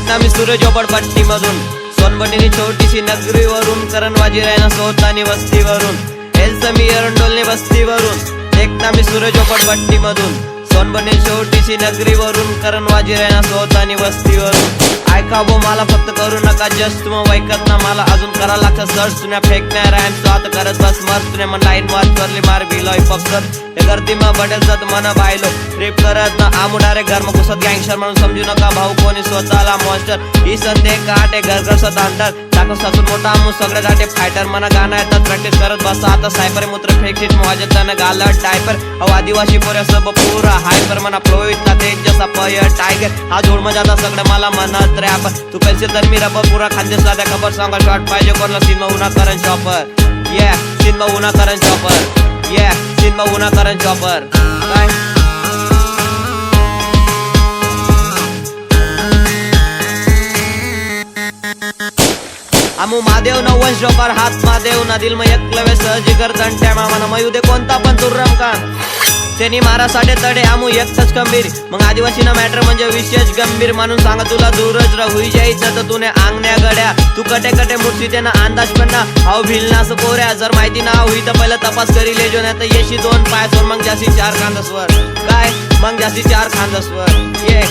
नामी सूर्य झोपडपट्टी मधून, सोनबनेरी छोटीशी नगरीवरून, करणवाजी रायना सोतानी वस्तीवरून, एलसमी एरंडोलने वस्तीवरून, एक नामी सूर्य झोपडपट्टी मधून, सोनबनेरी छोटीशी नगरीवरून, करणवाजी रायना सोतानी वस्तीवरून. ऐका बो मला फक्त करू नका जस्ट तुम्ही ऐकत ना मला, अजून करा लागतं सर्च तुन्या फेकण्या रॅम स्वात करत बस मस्त तुने मन लाईन वाच करली मार बिलोय फक्त हे गर्दी मग बडेल जात मन बायलो ट्रिप करत ना आमू डायरेक्ट घर मग घुसत गँगस्टर म्हणून समजू नका भाऊ कोणी स्वतःला मॉन्स्टर ही संधे काटे घर घर सत अंतर टाकू सासून मोठा आमू सगळे जाटे फायटर मना गाणं येतात प्रॅक्टिस करत बसा आता सायपर मूत्र फेक शीट मोजताना गालत टायपर अव आदिवासी पोऱ्या सब पुरा हायपर मना फ्लोईत ना तेज जसा पय टायगर हा जोड मजा आता सगळे मला म्हणत रॅप तू पैसे तर मी रबर पुरा खांदे साध्या खबर सांगा शॉट पाहिजे कोणला सिनेमा उन्हा करण शॉपर ये सिनेमा उन्हा करण शॉपर ये सिनेमा उन्हा करण शॉपर काय आमू महादेव न वंश जोपर हात महादेव न दिल में एकलवे सहजीकर तंट्या मामाना मयुदे कोणता पण तुर्रम कान त्यांनी मारासाठी तडे आमू एकच गंभीर मग आदिवासी ना मॅटर म्हणजे विशेष गंभीर म्हणून सांगा तुला दूरच राहूई जायचं तर तुने आंगण्या गड्या तू कटे कटे मूर्ती त्यांना अंदाज पण ना हाव भिलना असं पोऱ्या जर माहिती ना होई तर पहिला तपास करी लेजो नाही तर येशी 2 पायासवर मग जास्ती 4 खांदसवर काय मग जास्ती 4 खांदसवर ये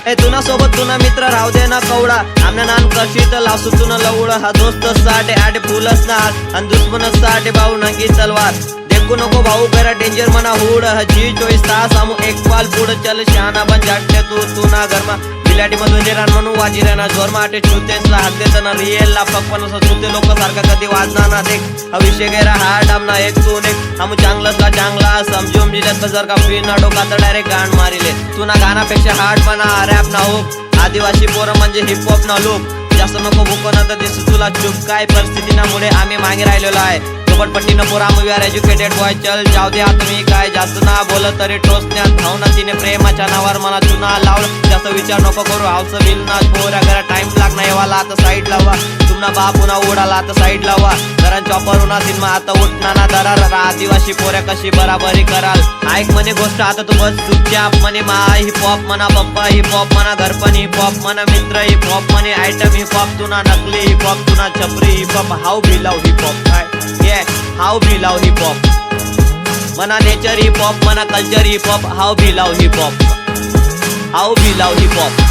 ए तुना सोबत तुना मित्र राहू दे ना कवडा आमना नान कशी तर लासू तुना लवड हा दोस्त साठे आटे फुलच ना आणि दुश्मन साठे भाऊ नंगी तलवार देखू नको भाऊ करा डेंजर मना हुड जी 24 तास आमू एक पाल पुढ चल शहाणा बन जाटे तू ना घरमा बिलाटी मधून निरान म्हणून वाजी राहना जोर माटे छुतेस ला हात देत ना रियल ला पक्पन असं छुते लोक सारखा कधी वाजणार ना देख अभिषेक गेरा हाड आमना एक तू एक आमू चांगलंच ला चांगला समजून दिल्यास जर का फ्री ना डोका तर डायरेक्ट गाण मारिले तू ना गाण्यापेक्षा हार्ड म्हणा रॅप ना हो आदिवासी पोरं म्हणजे हिप हॉप ना लोक जास्त नको भूको ना तर दिसू तुला चूक काय परिस्थिती ना मुळे आम्ही मागे राहिलेलो आहे झोपडपट्टी न पोरा वी आर एज्युकेटेड बॉय चल जाऊ द्या तुम्ही काय जास्त ना बोलत तरी टोचण्यात धाव ना तिने प्रेमाच्या नावावर मला चुना लावलं जास्त विचार नको करू हावचं बिल ना पोऱ्या घरा टाइम लागणार येवाला आता साईड लावा तुमना बाप पुन्हा उडाला आता साईड लावा घरां चॉपर उन्हा सिनेमा आता उठना ना दरार आदिवासी पोऱ्या कशी बराबरी कराल ऐक म्हणे गोष्ट आता तू बस चुपचाप म्हणे मा हिप हॉप म्हणा पप्पा हिप हॉप म्हणा घरपण हिप हॉप म्हणा मित्र हिप हॉप म्हणे आयटम हिप हॉप तुना नकली हिप हॉप तुना छपरी हिप हॉप हाऊ भी लव हिप हॉप काय ये हाऊ भी लव हिप हॉप मना नेचर हिप हॉप मना कल्चर हिप हॉप हाऊ भी लव हिप हॉप हाऊ भी लव हिप हॉप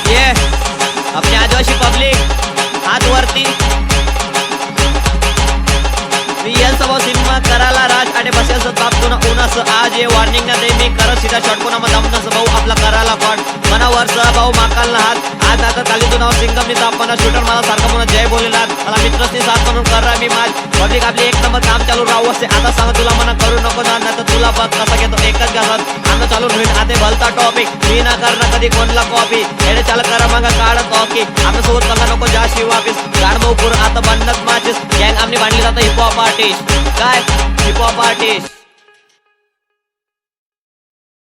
ये अपने आदिवासी पब्लिक हात वरती रियल स्वभाव सिनेमा कराला राज आणि बसेल बापतून उन्हास आज ये वॉर्निंग ना दे मी करत सीधा शॉट कोणा मग दमनस भाऊ आपला कराला पण मना वर्ष भाऊ माकालना हात आज आता काली तुनाव सिंगम नी तापना शूटर मला सारखा म्हणून जय बोलेला मला मित्रसनी साथ म्हणून करा मी माझ पब्लिक आपली एक नंबर काम चालू राहू असते आता सांग तुला मना करू नको ना तर तुला बघ कसा घेतो एकच घासत आंग चालू होईल आते भलता टॉपिक मी ना करणं कधी कोणला कॉपी एडे चाल करा मग काढत ऑकी आम्ही सोबत सांगा नको जाशी वापिस गाड भाऊ पूर आता बनत माझीस गँग आमनी बांधली जातं हिप हॉप आर्टिस्ट काय हिप हॉप आर्टिस्ट